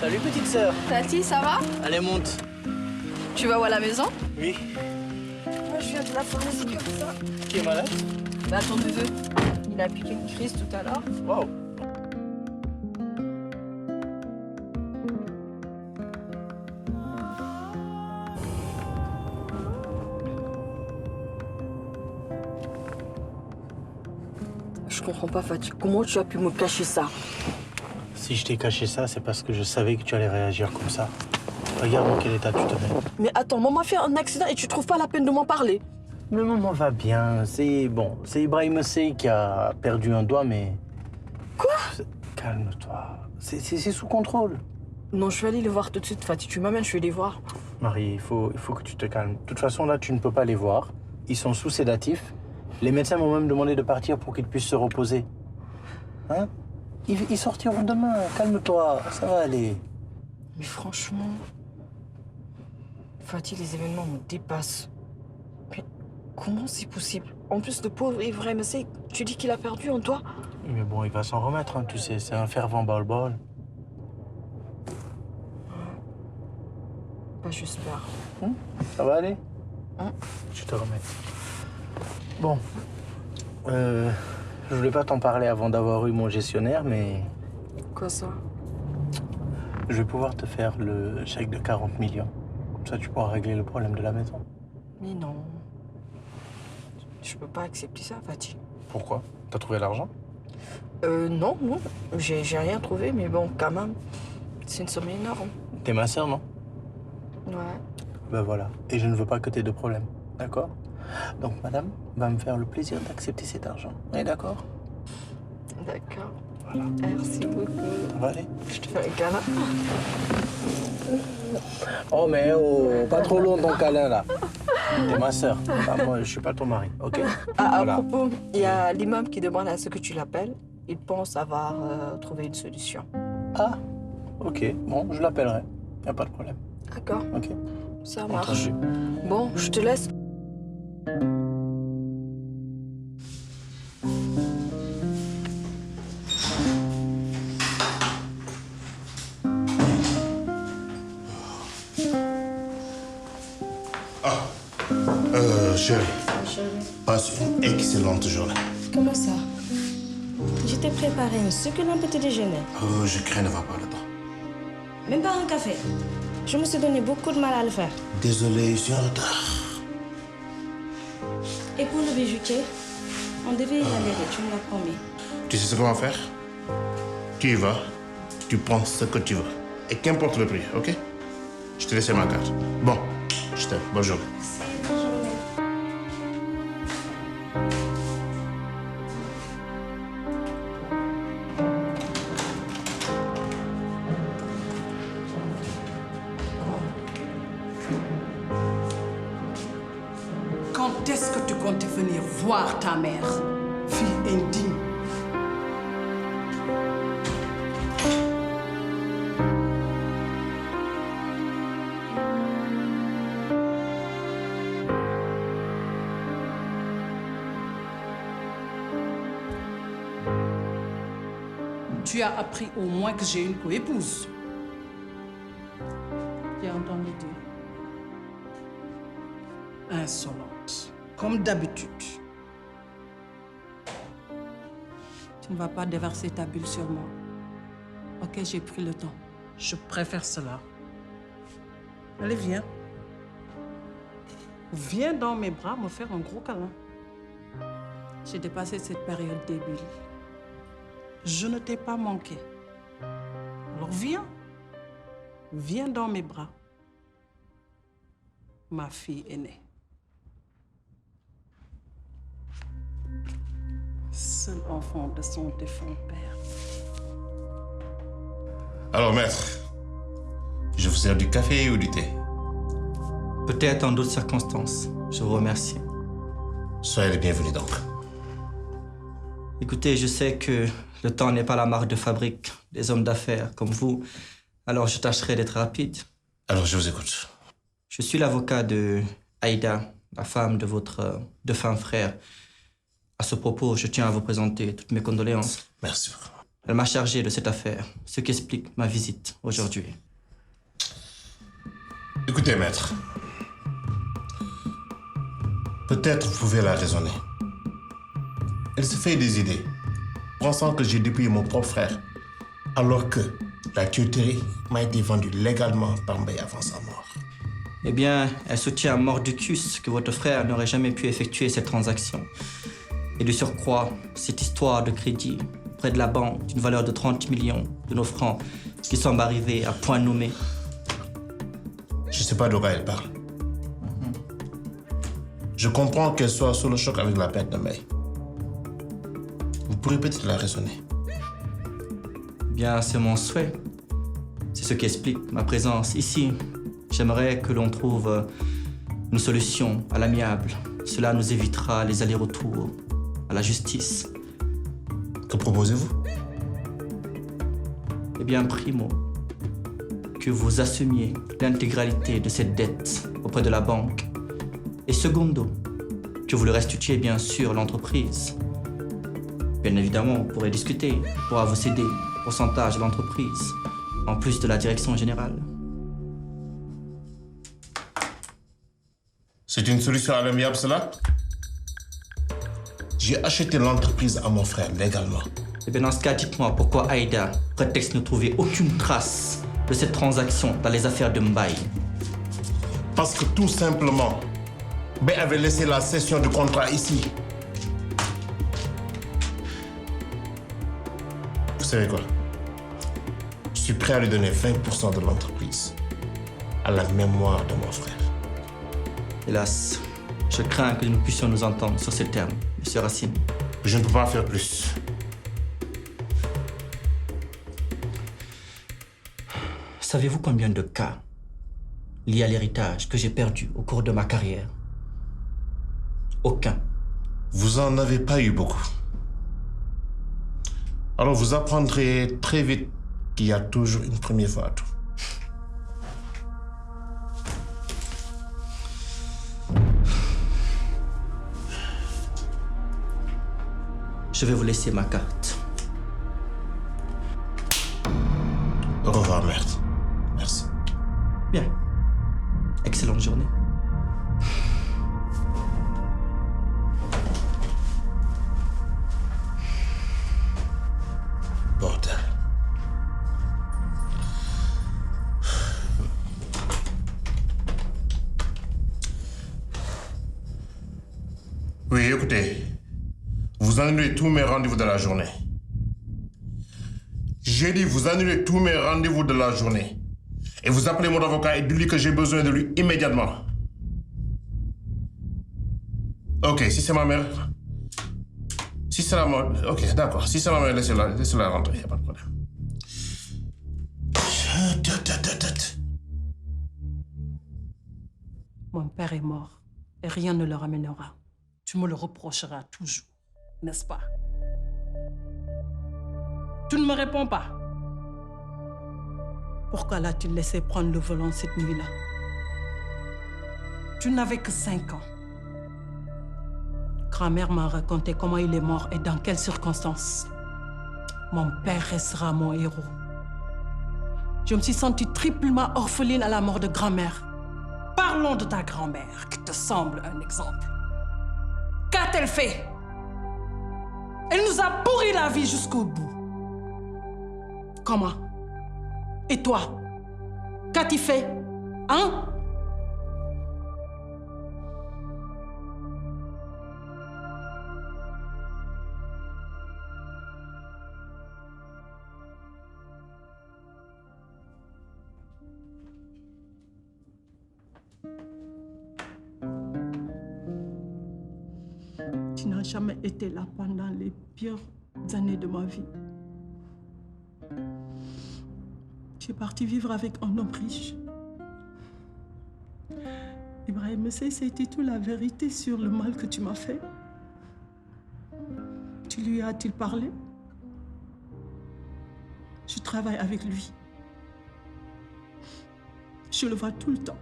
Salut petite sœur. Tati, ça va? Allez, monte. Tu vas où à la maison? Oui. Moi, je viens de la pharmacie comme ça. Qui est malade? Bah, ton neveu. Il a piqué une crise tout à l'heure. Wow. Je comprends pas, Fatih. Comment tu as pu me cacher ça? Si je t'ai caché ça, c'est parce que je savais que tu allais réagir comme ça. Regarde dans quel état tu te mets. Mais attends, maman a fait un accident et tu trouves pas la peine de m'en parler? Mais maman va bien. C'est bon. C'est Ibrahim Sey qui a perdu un doigt, mais... Quoi? Calme-toi. C'est sous contrôle. Non, je vais aller le voir tout de suite, Fatih. Tu m'amènes, je vais les voir. Marie, il faut que tu te calmes. De toute façon, là, tu ne peux pas les voir. Ils sont sous sédatifs. Les médecins m'ont même demandé de partir pour qu'ils puissent se reposer. Hein? Ils sortiront demain. Calme-toi. Ça va aller. Mais franchement... Fatih, les événements me dépassent. Mais comment c'est possible? En plus, le pauvre Ibrahim Sey, tu dis qu'il a perdu un doigt? Mais bon, il va s'en remettre, hein, tu sais. C'est un fervent bol-bol. Bah, j'espère. Ça va aller? Hein? Je te remets. Bon. Je voulais pas t'en parler avant d'avoir eu mon gestionnaire, mais Quoi ça? je vais pouvoir te faire le chèque de 40 millions. Comme ça, tu pourras régler le problème de la maison. Mais non. Je peux pas accepter ça, Fatih. Pourquoi? T'as trouvé l'argent? Non. J'ai rien trouvé, mais bon, quand même. C'est une somme énorme. T'es ma sœur, non? Ouais. Ben voilà. Et je ne veux pas que t'aies de problème. D'accord? Donc, madame va me faire le plaisir d'accepter cet argent. On est d'accord? D'accord. Voilà. Merci beaucoup. Ça va aller? Je te fais un câlin. Oh, mais oh, pas trop long ton câlin, là. T'es ma sœur. Enfin, moi, je suis pas ton mari, ok? À Voilà. propos, il y a l'imam qui demande à ce que tu l'appelles. Il pense avoir trouvé une solution. Ah, ok. Bon, je l'appellerai. Y a pas de problème. D'accord, Ok. ça marche. Entendu. Bon, je te laisse. Chérie, passe une excellente journée. Comment ça? Je t'ai préparé un succulent petit déjeuner. Je crains d'avoir pas le temps. Même pas un café. Je me suis donné beaucoup de mal à le faire. Désolé, je suis en retard. Et pour le bijoutier, on devait y aller, tu me l'as promis. Tu sais ce qu'on va faire? Tu y vas, tu prends ce que tu veux. Et qu'importe le prix, ok? Je te laisse ma carte. Bon, je t'aime. Bonne journée. Bonne journée. Quand est-ce que tu comptes venir voir ta mère, fille indigne? Tu as appris au moins que j'ai une coépouse. J'ai entendu dire. Insolente, comme d'habitude. Tu ne vas pas déverser ta bulle sur moi. Ok, j'ai pris le temps. Je préfère cela. Allez, viens. Viens dans mes bras me faire un gros câlin. J'ai dépassé cette période débile. Je ne t'ai pas manqué. Alors viens. Viens dans mes bras. Ma fille aînée. Seul enfant de son défunt père. Alors, maître, je vous sers du café ou du thé? Peut-être en d'autres circonstances. Je vous remercie. Soyez les bienvenus donc. Écoutez, je sais que le temps n'est pas la marque de fabrique des hommes d'affaires comme vous, alors je tâcherai d'être rapide. Alors, je vous écoute. Je suis l'avocat de Aïda, la femme de votre défunt frère. À ce propos, je tiens à vous présenter toutes mes condoléances. Merci. Elle m'a chargé de cette affaire, ce qui explique ma visite aujourd'hui. Écoutez, maître. Peut-être vous pouvez la raisonner. Elle se fait des idées, pensant que j'ai dépouillé mon propre frère, alors que la tuyauterie m'a été vendue légalement par Mbaye avant sa mort. Eh bien, elle soutient à mordicus que votre frère n'aurait jamais pu effectuer cette transaction. Et de surcroît, cette histoire de crédit près de la banque d'une valeur de 30 millions de nos francs qui semble arriver à point nommé. Je ne sais pas de quoi elle parle. Je comprends qu'elle soit sous le choc avec la perte de Mbaye. Vous pourrez peut-être la raisonner. Bien, c'est mon souhait. C'est ce qui explique ma présence ici. J'aimerais que l'on trouve une solution à l'amiable. Cela nous évitera les allers-retours à la justice. Que proposez-vous? Eh bien, primo, que vous assumiez l'intégralité de cette dette auprès de la banque. Et secondo, que vous le restituiez bien sûr à l'entreprise. Bien évidemment, on pourrait discuter. On pourra vous céder un pourcentage de l'entreprise, en plus de la direction générale. C'est une solution à l'amiable, cela? J'ai acheté l'entreprise à mon frère légalement. Eh bien, dans ce cas, dites-moi pourquoi Aïda prétexte ne trouver aucune trace de cette transaction dans les affaires de Mbaye. Parce que tout simplement, Mbaye avait laissé la cession du contrat ici. Vous savez quoi? Je suis prêt à lui donner 20% de l'entreprise à la mémoire de mon frère. Hélas, je crains que nous puissions nous entendre sur ces termes, Monsieur Racine. Je ne peux pas faire plus. Savez-vous combien de cas liés à l'héritage que j'ai perdu au cours de ma carrière? Aucun. Vous en avez pas eu beaucoup. Alors vous apprendrez très vite qu'il y a toujours une première fois à tout. Je vais vous laisser ma carte. Au revoir, maître. Merci. Bien. Excellente journée. Bordel. Oui, écoutez. Vous annulez tous mes rendez-vous de la journée. J'ai dit, vous annulez tous mes rendez-vous de la journée. Et vous appelez mon avocat et dites-lui que j'ai besoin de lui immédiatement. Ok, si c'est ma mère... Si c'est la mère... Ok, d'accord. Si c'est ma mère, laissez-la rentrer, il n'y a pas de problème. Mon père est mort et rien ne le ramènera. Tu me le reprocheras toujours, n'est-ce pas? Tu ne me réponds pas. Pourquoi l'as-tu laissé prendre le volant cette nuit-là? Tu n'avais que 5 ans. Grand-mère m'a raconté comment il est mort et dans quelles circonstances. Mon père restera mon héros. Je me suis sentie triplement orpheline à la mort de grand-mère. Parlons de ta grand-mère, qui te semble un exemple. Qu'a-t-elle fait? Elle nous a pourri la vie jusqu'au bout. Comment? Et toi? Qu'a-t-il fait? Hein? Tu n'as jamais été là pendant les pires années de ma vie. Tu es parti vivre avec un homme riche. Ibrahim Sey, c'était toute la vérité sur le mal que tu m'as fait. Tu lui as-t-il parlé? Je travaille avec lui. Je le vois tout le temps.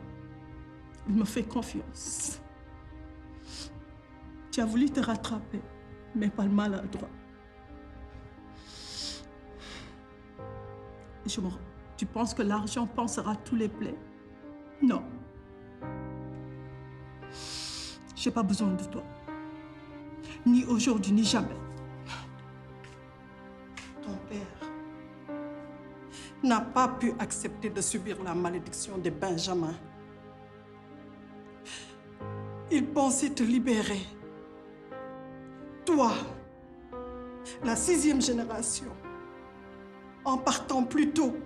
Il me fait confiance. Tu as voulu te rattraper. mais pas le maladroit. Tu penses que l'argent pansera tous les plaies? Non. J'ai pas besoin de toi. Ni aujourd'hui, ni jamais. Ton père n'a pas pu accepter de subir la malédiction de Benjamin. Il pensait te libérer. Toi, la 6e génération, en partant plus tôt.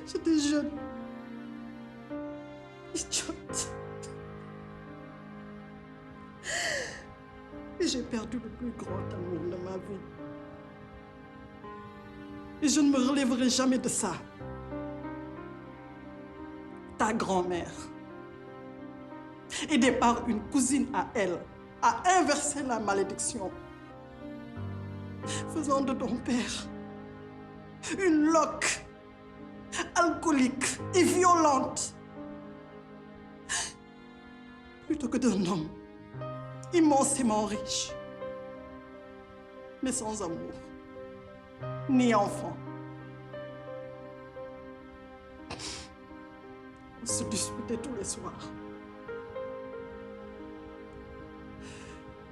J'étais jeune, idiote. Et j'ai perdu le plus grand amour de ma vie. Et je ne me relèverai jamais de ça. Ta grand-mère, aidée par une cousine à elle, a inversé la malédiction, faisant de ton père une loque alcoolique et violente, plutôt que d'un homme immensément riche, mais sans amour, ni enfant. On se disputait tous les soirs.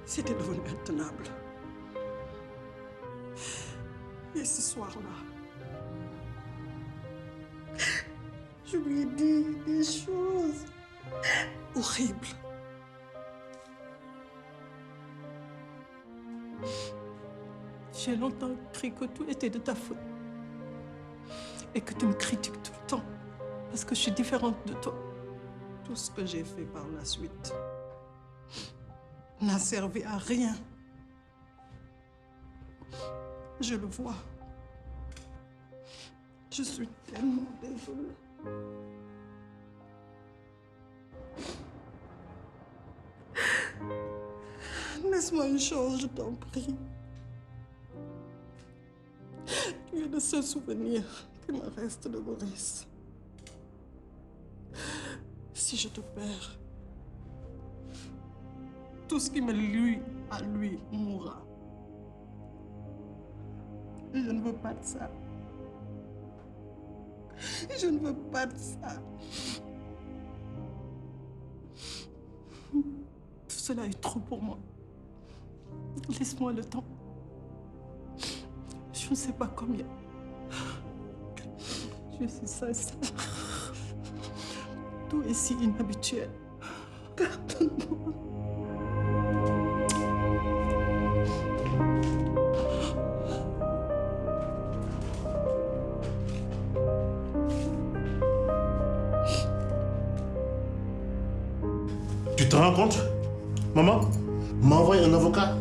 C'était devenu intenable. Et ce soir-là, je lui ai dit des choses horribles. J'ai longtemps cru que tout était de ta faute et que tu me critiques tout le temps parce que je suis différente de toi. Tout ce que j'ai fait par la suite n'a servi à rien. Je le vois. Je suis tellement désolée. Laisse-moi une chose, je t'en prie. Tu es le seul souvenir qui me reste de Boris. Si je te perds, tout ce qui me lie à lui mourra. Et je ne veux pas de ça. Je ne veux pas de ça. Tout cela est trop pour moi. Laisse-moi le temps. Je ne sais pas combien. Je suis sincère. Tout est si inhabituel. Pardonne-moi. Tu te rends compte? Maman m'a envoyé un avocat.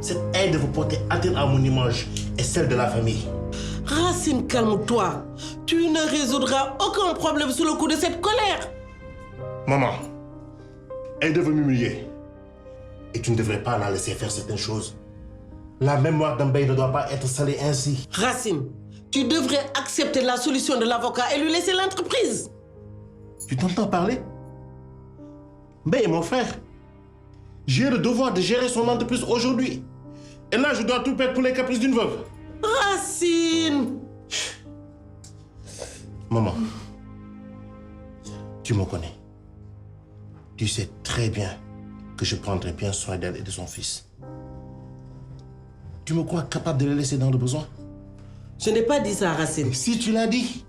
Cette aide va porter atteinte à mon image et celle de la famille. Racine, calme-toi. Tu ne résoudras aucun problème sous le coup de cette colère. Maman, elle veut m'humilier. Et tu ne devrais pas la laisser faire certaines choses. La mémoire d'un bail ne doit pas être salée ainsi. Racine, tu devrais accepter la solution de l'avocat et lui laisser l'entreprise. Tu t'entends parler? Mbaye est mon frère. J'ai le devoir de gérer son entreprise aujourd'hui. Et là, je dois tout perdre pour les caprices d'une veuve. Racine! Maman, tu me connais. Tu sais très bien que je prendrai bien soin d'elle et de son fils. Tu me crois capable de les laisser dans le besoin? Je n'ai pas dit ça, Racine. Si tu l'as dit.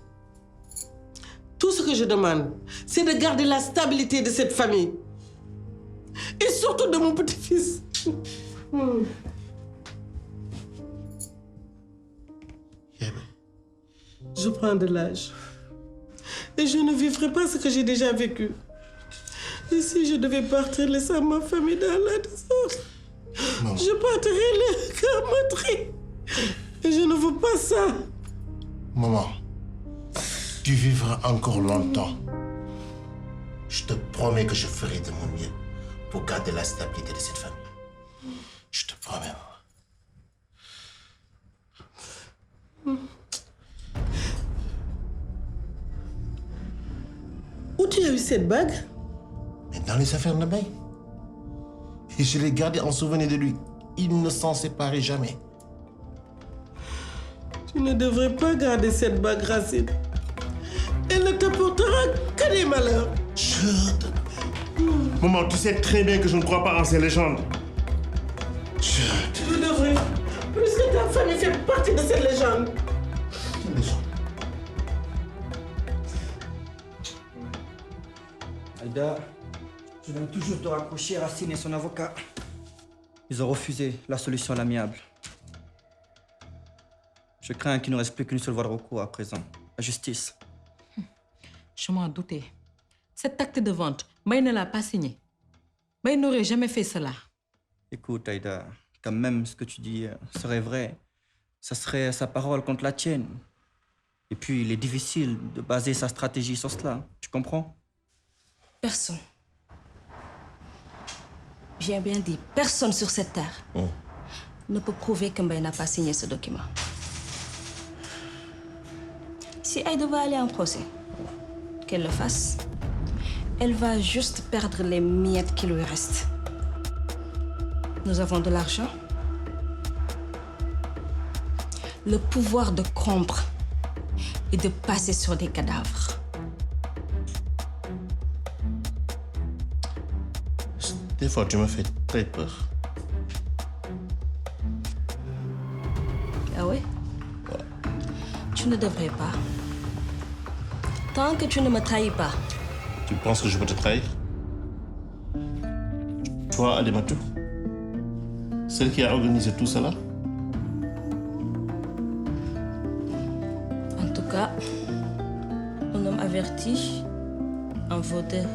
Tout ce que je demande, c'est de garder la stabilité de cette famille. Et surtout de mon petit-fils. Je prends de l'âge. Et je ne vivrai pas ce que j'ai déjà vécu. Et si je devais partir, laissant ma famille dans la désordre, je partirai le cœur meurtri. Et je ne veux pas ça. Maman, tu vivras encore longtemps. Je te promets que je ferai de mon mieux pour garder la stabilité de cette famille. Je te promets, maman. Où tu as eu cette bague? Mais dans les affaires de Mbaye. Et je l'ai gardé en souvenir de lui. Il ne s'en séparait jamais. Tu ne devrais pas garder cette bague, Racine. Elle ne t'apportera que des malheurs. Chut. Maman, tu sais très bien que je ne crois pas en ces légendes. Chut. Tu devrais. Puisque ta famille fait partie de cette légende. Quelle légende? Aïda, je viens toujours de raccrocher Racine et son avocat. Ils ont refusé la solution à l'amiable. Je crains qu'il ne reste plus qu'une seule voie de recours à présent, la justice. Je m'en doutais. Cet acte de vente, Mbaye ne l'a pas signé. Mbaye n'aurait jamais fait cela. Écoute, Aïda, quand même ce que tu dis serait vrai, ça serait sa parole contre la tienne. Et puis, il est difficile de baser sa stratégie sur cela. Tu comprends? Personne. J'ai bien dit, personne sur cette terre ne peut prouver que Mbaye n'a pas signé ce document. Si Aïda va aller en procès, qu'elle le fasse. Elle va juste perdre les miettes qui lui restent. Nous avons de l'argent, le pouvoir de corrompre et de passer sur des cadavres. Des fois, tu me fais très peur. Ah oui? Tu ne devrais pas. Tant que tu ne me trahis pas. Tu penses que je peux te trahir? Toi, Adematou, celle qui a organisé tout cela? En tout cas, un homme averti en vaut deux.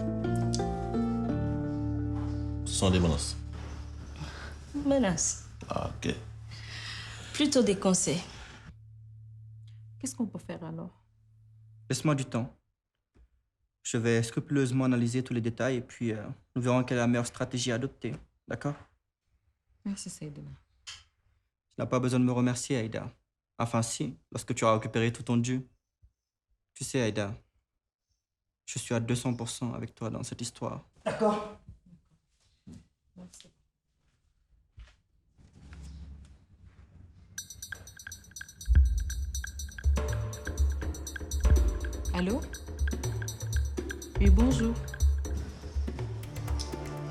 Ce sont des menaces. Menace. Ah, ok. Plutôt des conseils. Qu'est-ce qu'on peut faire alors? Laisse-moi du temps. Je vais scrupuleusement analyser tous les détails et puis nous verrons quelle est la meilleure stratégie à adopter. D'accord? Merci, Seydina. Tu n'as pas besoin de me remercier, Aïda. Enfin, si, lorsque tu auras récupéré tout ton dû. Tu sais, Aïda, je suis à 200% avec toi dans cette histoire. D'accord? Merci. Allô? Oui, bonjour.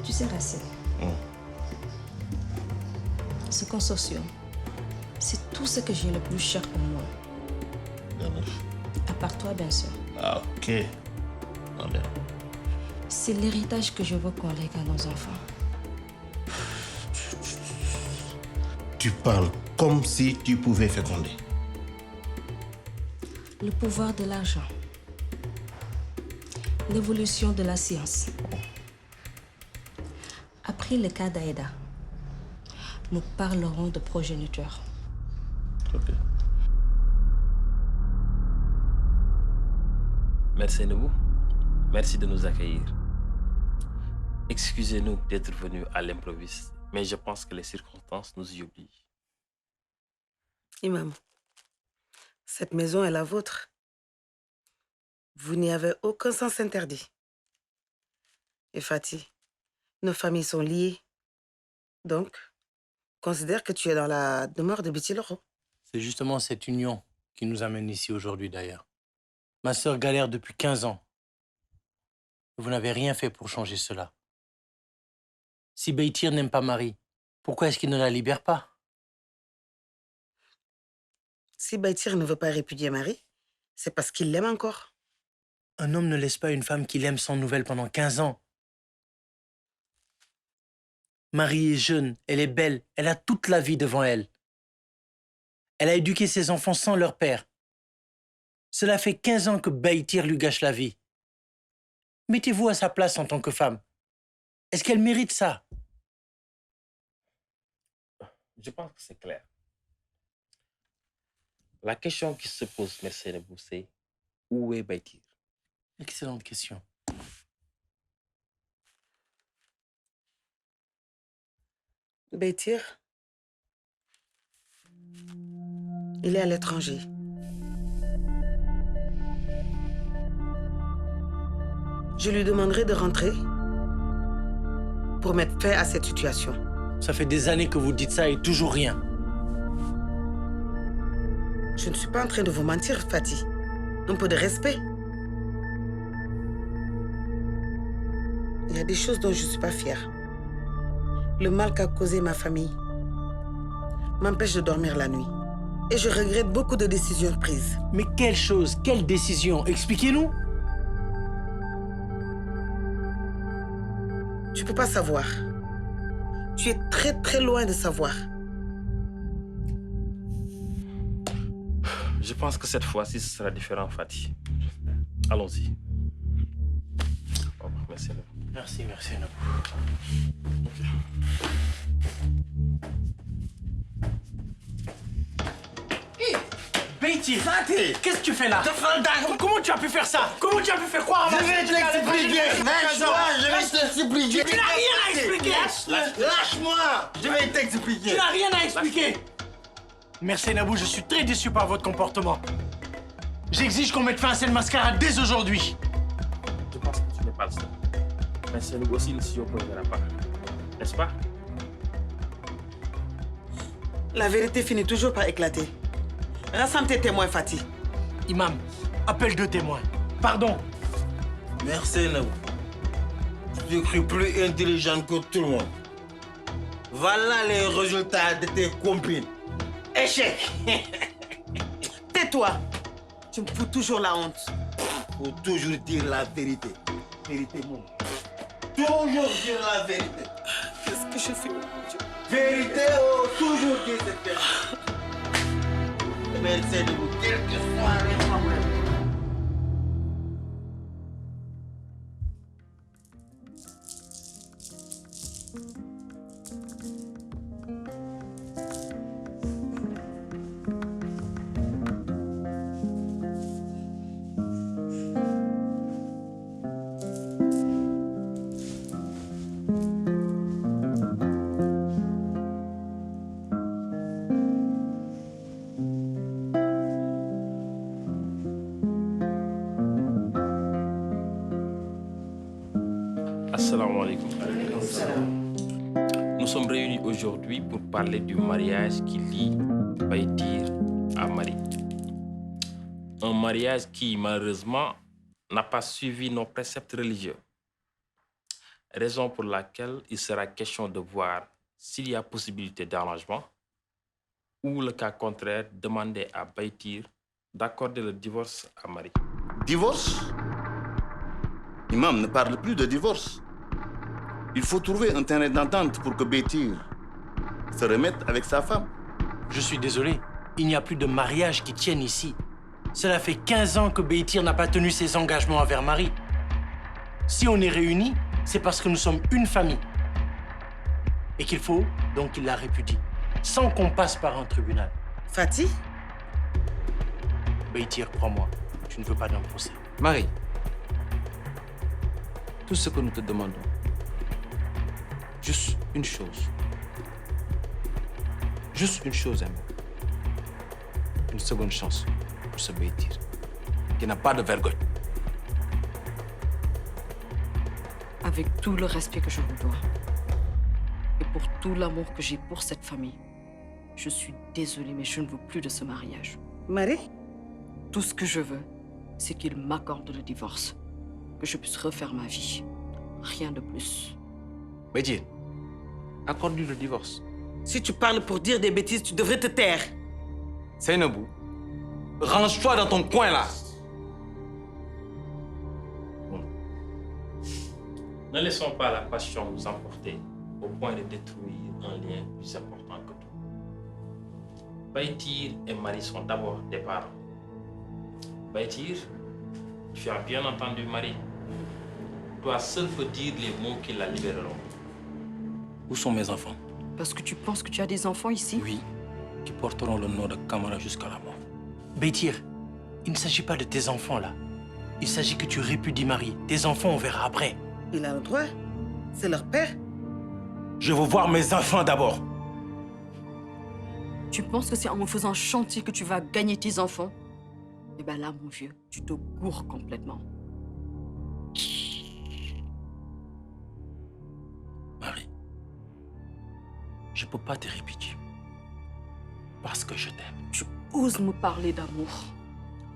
Tu sais, Racine, ce consortium, c'est tout ce que j'ai le plus cher pour moi. À part toi, bien sûr. Ah, ok. Ah, bien. C'est l'héritage que je veux qu'on lègue à nos enfants. Tu parles comme si tu pouvais féconder. Le pouvoir de l'argent. L'évolution de la science. Après le cas d'Aïda, nous parlerons de progéniture. Ok. Merci nous. Merci de nous accueillir. Excusez-nous d'être venus à l'improviste, mais je pense que les circonstances nous y obligent. Imam, cette maison est la vôtre. Vous n'y avez aucun sens interdit. Et Fatih, nos familles sont liées. Donc, considère que tu es dans la demeure de Bitiloro. C'est justement cette union qui nous amène ici aujourd'hui d'ailleurs. Ma sœur galère depuis 15 ans. Vous n'avez rien fait pour changer cela. Si Beitir n'aime pas Marie, pourquoi est-ce qu'il ne la libère pas? Si Beitir ne veut pas répudier Marie, c'est parce qu'il l'aime encore. Un homme ne laisse pas une femme qu'il aime sans nouvelles pendant 15 ans. Marie est jeune, elle est belle, elle a toute la vie devant elle. Elle a éduqué ses enfants sans leur père. Cela fait 15 ans que Beitir lui gâche la vie. Mettez-vous à sa place en tant que femme. Est-ce qu'elle mérite ça? Je pense que c'est clair. La question qui se pose, merci de vous, c'est où est Beitir? Excellente question. Beitir, il est à l'étranger. Je lui demanderai de rentrer pour mettre fin à cette situation. Ça fait des années que vous dites ça et toujours rien. Je ne suis pas en train de vous mentir, Fatih. Un peu de respect. Il y a des choses dont je ne suis pas fière. Le mal qu'a causé ma famille m'empêche de dormir la nuit. Et je regrette beaucoup de décisions prises. Mais quelle chose, quelle décision? Expliquez-nous. Tu ne peux pas savoir. Tu es très très loin de savoir. Je pense que cette fois-ci, ce sera différent, Fatih. Allons-y. Oh, merci. Merci, merci. Beïtir, qu'est-ce que tu fais là? Comment tu as pu faire ça? Comment tu as pu faire croire à ma Je vais t'expliquer. Lâche-moi, je vais t'expliquer. Tu n'as rien à expliquer. Lâche-moi, je vais t'expliquer. Tu n'as rien à expliquer. Merci Nabou, je suis très déçu par votre comportement. J'exige qu'on mette fin à cette mascarade dès aujourd'hui. Je pense que tu n'es pas le seul. Mais c'est nous aussi, si on ne verra pas. N'est-ce pas? La vérité finit toujours par éclater. Rassemble tes témoins, Fatih. Imam, appelle 2 témoins. Pardon. Merci, Nabou. Tu te cru plus intelligent que tout le monde. Voilà les résultats de tes compines. Échec. Tais-toi. Tu me fous toujours la honte. Faut toujours dire la vérité. Vérité, mon. Toujours dire la vérité. Qu'est-ce que je fais? Vérité, oh, toujours dire cette vérité. Merci, Nabou, quel que soit les problèmes. Assalamu alaikum. Nous sommes réunis aujourd'hui pour parler du mariage qui lie Beïtir à Marie. Un mariage qui, malheureusement, n'a pas suivi nos préceptes religieux. Raison pour laquelle il sera question de voir s'il y a possibilité d'arrangement ou, le cas contraire, demander à Beïtir d'accorder le divorce à Marie. Divorce? Imam ne parle plus de divorce. Il faut trouver un terrain d'entente pour que Beïtir se remette avec sa femme. Je suis désolé, il n'y a plus de mariage qui tienne ici. Cela fait 15 ans que Beïtir n'a pas tenu ses engagements envers Marie. Si on est réunis, c'est parce que nous sommes une famille. Et qu'il faut donc qu'il la répudie, sans qu'on passe par un tribunal. Fatih? Beïtir, crois-moi, tu ne veux pas d'un procès. Marie, tout ce que nous te demandons, juste une chose. Juste une chose, Amir. Une seconde chance pour ce Beïtir, qui n'a pas de vergogne. Avec tout le respect que je vous dois, et pour tout l'amour que j'ai pour cette famille, je suis désolée, mais je ne veux plus de ce mariage. Marie? Tout ce que je veux, c'est qu'il m'accorde le divorce, que je puisse refaire ma vie. Rien de plus. Beïtir, accorde-lui le divorce. Si tu parles pour dire des bêtises, tu devrais te taire. Seynabou, range-toi dans ton coin là. Ne laissons pas la passion nous emporter au point de détruire un lien plus important que tout. Beïtir et Marie sont d'abord des parents. Beïtir, tu as bien entendu Marie. Toi seul peux dire les mots qui la libéreront. Où sont mes enfants? Parce que tu penses que tu as des enfants ici? Oui, qui porteront le nom de Kamara jusqu'à la mort. Beïtir, il ne s'agit pas de tes enfants là. Il s'agit que tu répudies Marie. Tes enfants, on verra après. Il a le droit. C'est leur père. Je veux voir mes enfants d'abord. Tu penses que c'est en me faisant chanter que tu vas gagner tes enfants? Eh bien là, mon vieux, tu te gourres complètement. Marie. je ne peux pas te répudier. Parce que je t'aime. Tu oses me parler d'amour?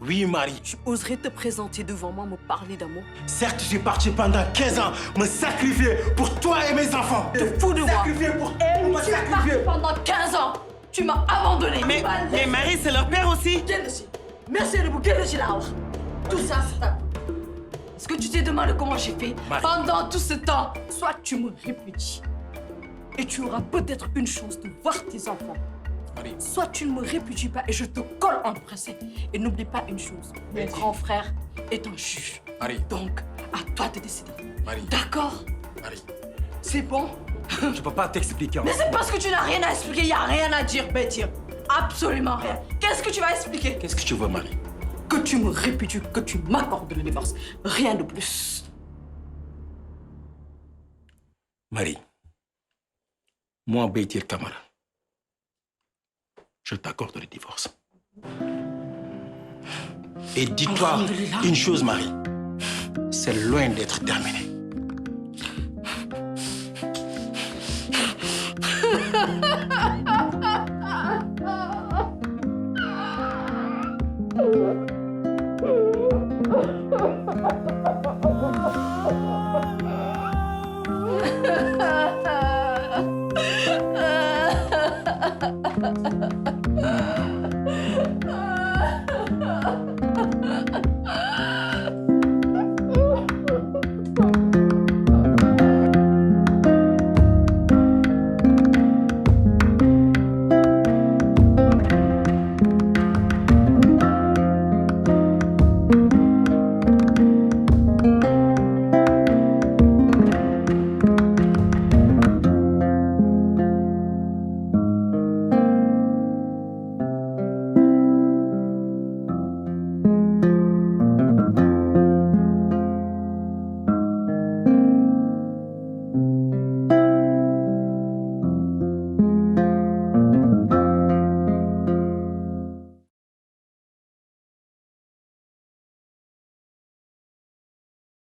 Oui, Marie. Tu oserais te présenter devant moi, me parler d'amour? Certes, je suis parti pendant 15 ans me sacrifier pour toi et mes enfants. Te fous de moi. Sacrifier pour Tu es parti sacrifier. pendant 15 ans. Tu m'as abandonné. Mais Marie, c'est leur père aussi. Merci de vous là. Tout ça, c'est ta... Est-ce que tu t'es demandé comment j'ai fait? Marie. Pendant tout ce temps, soit tu me répudies et tu auras peut-être une chance de voir tes enfants. Marie. Soit tu ne me répudies pas et je te colle en procès. Et n'oublie pas une chose, mon grand frère est un juge. Marie. Donc, à toi de décider. Marie. D'accord? Marie. C'est bon? Je peux pas t'expliquer. Mais c'est parce que tu n'as rien à expliquer, il n'y a rien à dire, Bétir. Absolument rien. Qu'est-ce que tu vas expliquer? Qu'est-ce que tu veux, Marie? Que tu me répudies, que tu m'accordes le divorce. Rien de plus. Marie, moi, Bétir Camara, je t'accorde le divorce. Et dis-toi Alhamdulillah. une chose, Marie, c'est loin d'être terminé. Ha ha ha ha.